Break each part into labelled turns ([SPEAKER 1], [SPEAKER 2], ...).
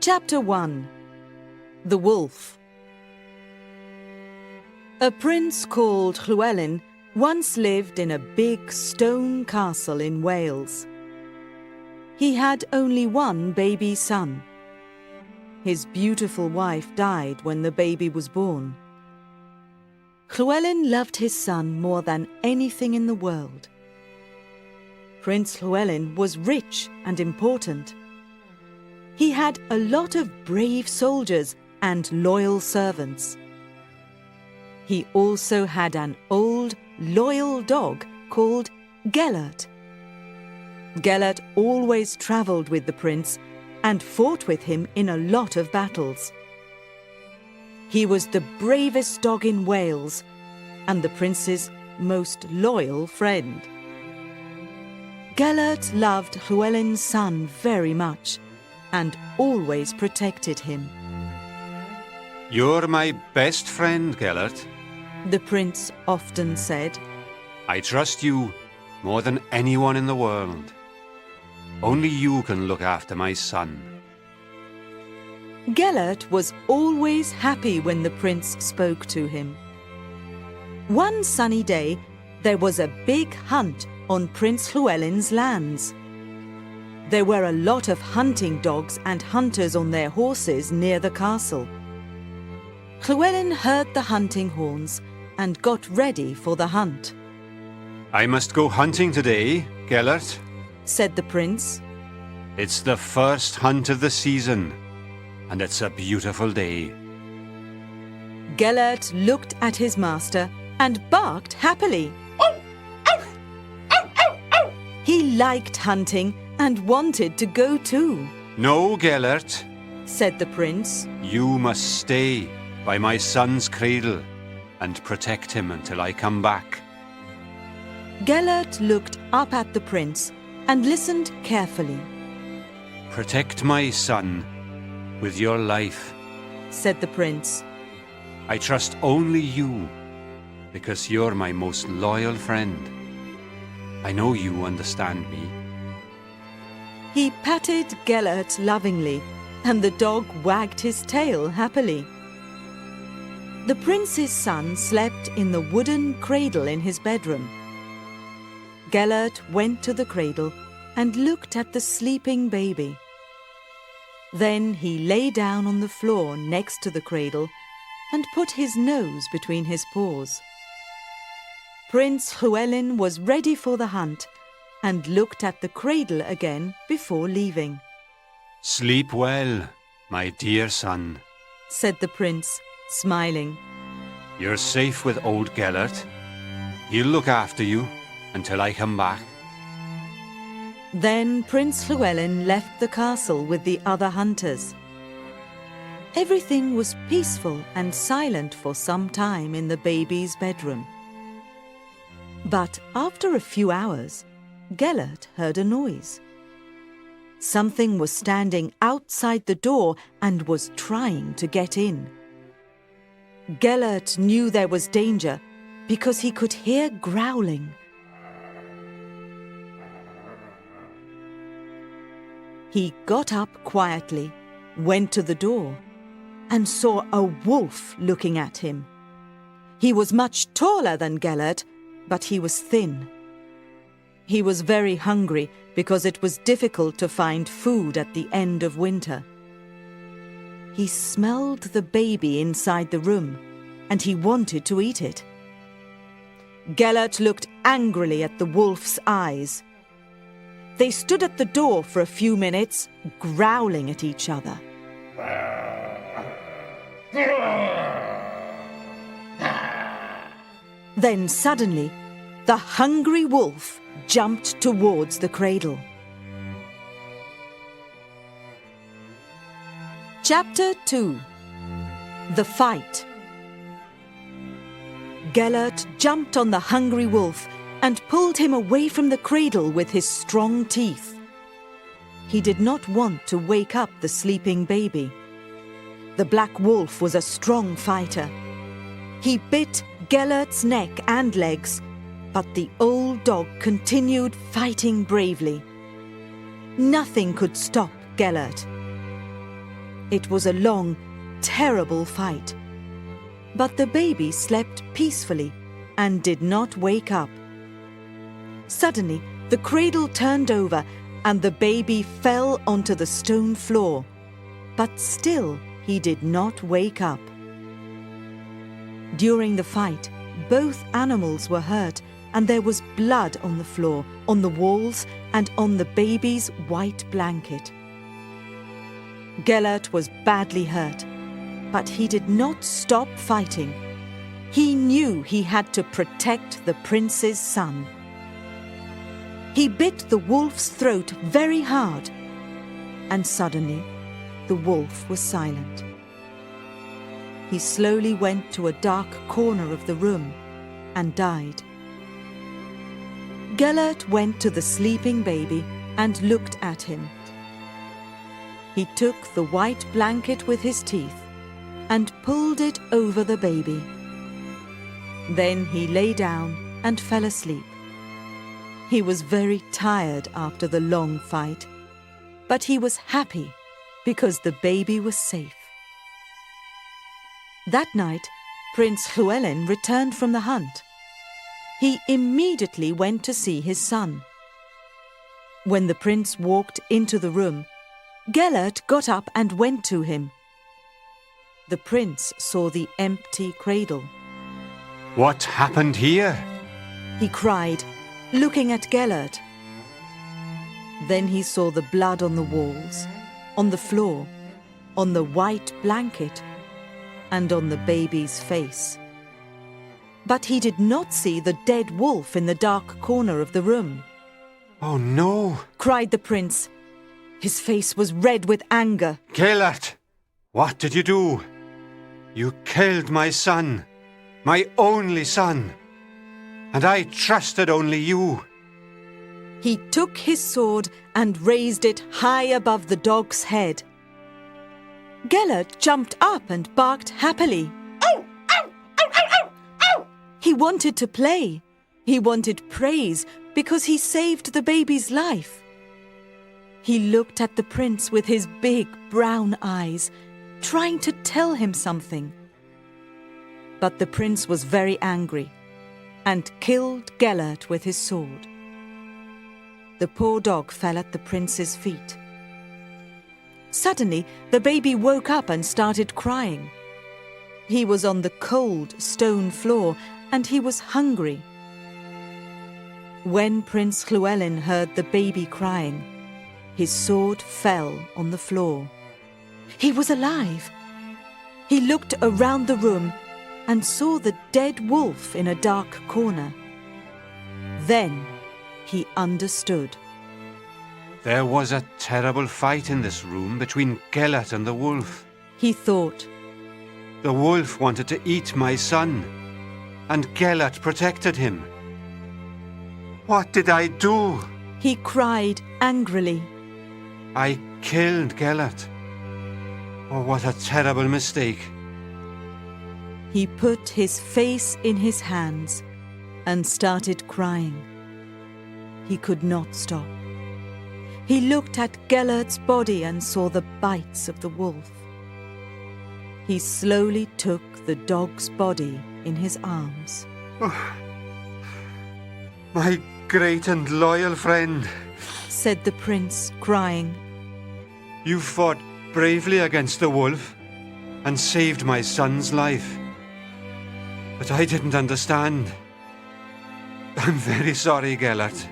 [SPEAKER 1] Chapter 1. The Wolf. A prince called Llewellyn once lived in a big stone castle in Wales. He had only one baby son. His beautiful wife died when the baby was born. Llewellyn loved his son more than anything in the world. Prince Llewellyn was rich and important. He had a lot of brave soldiers and loyal servants. He also had an old, loyal dog called Gelert. Gelert always travelled with the prince and fought with him in a lot of battles. He was the bravest dog in Wales and the prince's most loyal friend. Gelert loved Llewellyn's son very much and always protected him.
[SPEAKER 2] "You're my best friend, Gelert,"
[SPEAKER 1] the prince often said.
[SPEAKER 2] "I trust you more than anyone in the world. Only you can look after my son."
[SPEAKER 1] Gelert was always happy when the prince spoke to him. One sunny day, there was a big hunt on Prince Llewellyn's lands. There were a lot of hunting dogs and hunters on their horses near the castle. Llewellyn heard the hunting horns and got ready for the hunt.
[SPEAKER 2] "I must go hunting today, Gelert,"
[SPEAKER 1] said the prince.
[SPEAKER 2] "It's the first hunt of the season, and it's a beautiful day."
[SPEAKER 1] Gelert looked at his master and barked happily. He liked hunting and wanted to go too.
[SPEAKER 2] "No, Gelert,"
[SPEAKER 1] said the prince.
[SPEAKER 2] "You must stay by my son's cradle and protect him until I come back."
[SPEAKER 1] Gelert looked up at the prince and listened carefully.
[SPEAKER 2] "Protect my son with your life,"
[SPEAKER 1] said the prince.
[SPEAKER 2] "I trust only you, because you're my most loyal friend. I know you understand me."
[SPEAKER 1] He patted Gelert lovingly, and the dog wagged his tail happily. The prince's son slept in the wooden cradle in his bedroom. Gelert went to the cradle and looked at the sleeping baby. Then he lay down on the floor next to the cradle and put his nose between his paws. Prince Llewellyn was ready for the hunt and looked at the cradle again before leaving.
[SPEAKER 2] "Sleep well, my dear son,"
[SPEAKER 1] said the prince, smiling.
[SPEAKER 2] "You're safe with old Gelert. He'll look after you until I come back."
[SPEAKER 1] Then Prince Llewellyn left the castle with the other hunters. Everything was peaceful and silent for some time in the baby's bedroom. But after a few hours, Gelert heard a noise. Something was standing outside the door and was trying to get in. Gelert knew there was danger because he could hear growling. He got up quietly, went to the door, and saw a wolf looking at him. He was much taller than Gelert, but he was thin. He was very hungry because it was difficult to find food at the end of winter. He smelled the baby inside the room, and he wanted to eat it. Gelert looked angrily at the wolf's eyes. They stood at the door for a few minutes, growling at each other. Then suddenly, the hungry wolf jumped towards the cradle. Chapter 2. The Fight. Gelert jumped on the hungry wolf and pulled him away from the cradle with his strong teeth. He did not want to wake up the sleeping baby. The black wolf was a strong fighter. He bit Gelert's neck and legs, but the old dog continued fighting bravely. Nothing could stop Gelert. It was a long, terrible fight. But the baby slept peacefully and did not wake up. Suddenly, the cradle turned over and the baby fell onto the stone floor. But still, he did not wake up. During the fight, both animals were hurt and there was blood on the floor, on the walls, and on the baby's white blanket. Gelert was badly hurt, but he did not stop fighting. He knew he had to protect the prince's son. He bit the wolf's throat very hard, and suddenly the wolf was silent. He slowly went to a dark corner of the room and died. Gelert went to the sleeping baby and looked at him. He took the white blanket with his teeth and pulled it over the baby. Then he lay down and fell asleep. He was very tired after the long fight, but he was happy because the baby was safe. That night, Prince Llewellyn returned from the hunt. He immediately went to see his son. When the prince walked into the room, Gelert got up and went to him. The prince saw the empty cradle.
[SPEAKER 2] What happened here?
[SPEAKER 1] He cried, looking at Gelert. Then he saw the blood on the walls, on the floor, on the white blanket, and on the baby's face. But he did not see the dead wolf in the dark corner of the room.
[SPEAKER 2] Oh no!
[SPEAKER 1] Cried the prince. His face was red with anger.
[SPEAKER 2] Gelert, what did you do? You killed my son, my only son, and I trusted only you.
[SPEAKER 1] He took his sword and raised it high above the dog's head. Gelert jumped up and barked happily. Ow! Ow! Ow! Ow! Ow! Ow! He wanted to play. He wanted praise because he saved the baby's life. He looked at the prince with his big brown eyes, trying to tell him something. But the prince was very angry and killed Gelert with his sword. The poor dog fell at the prince's feet. Suddenly, the baby woke up and started crying. He was on the cold stone floor and he was hungry. When Prince Llewellyn heard the baby crying, his sword fell on the floor. He was alive. He looked around the room and saw the dead wolf in a dark corner. Then he understood.
[SPEAKER 2] There was a terrible fight in this room between Gelert and the wolf.
[SPEAKER 1] He thought.
[SPEAKER 2] The wolf wanted to eat my son, and Gelert protected him. What did I do?
[SPEAKER 1] He cried angrily.
[SPEAKER 2] I killed Gelert. Oh, what a terrible mistake.
[SPEAKER 1] He put his face in his hands and started crying. He could not stop. He looked at Gelert's body and saw the bites of the wolf. He slowly took the dog's body in his arms.
[SPEAKER 2] Oh, my great and loyal friend,
[SPEAKER 1] said the prince, crying.
[SPEAKER 2] You fought bravely against the wolf and saved my son's life. But I didn't understand. I'm very sorry, Gelert.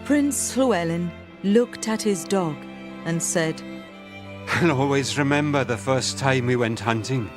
[SPEAKER 1] Prince Llewellyn looked at his dog and said,
[SPEAKER 2] I'll always remember the first time we went hunting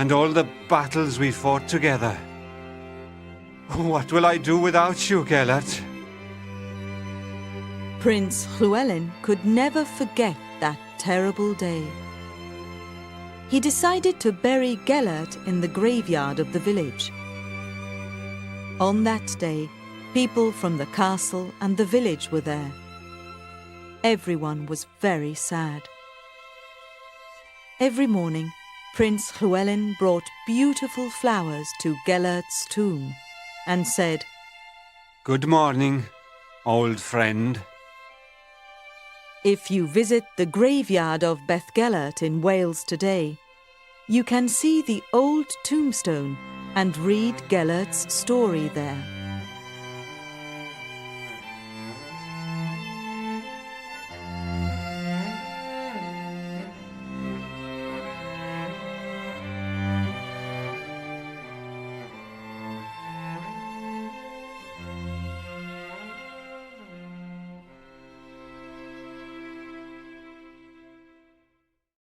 [SPEAKER 2] and all the battles we fought together. What will I do without you, Gelert?
[SPEAKER 1] Prince Llewellyn could never forget that terrible day. He decided to bury Gelert in the graveyard of the village. On that day, people from the castle and the village were there. Everyone was very sad. Every morning, Prince Llewellyn brought beautiful flowers to Gelert's tomb and said,
[SPEAKER 2] Good morning, old friend.
[SPEAKER 1] If you visit the graveyard of Beth Gelert in Wales today, you can see the old tombstone and read Gelert's story there.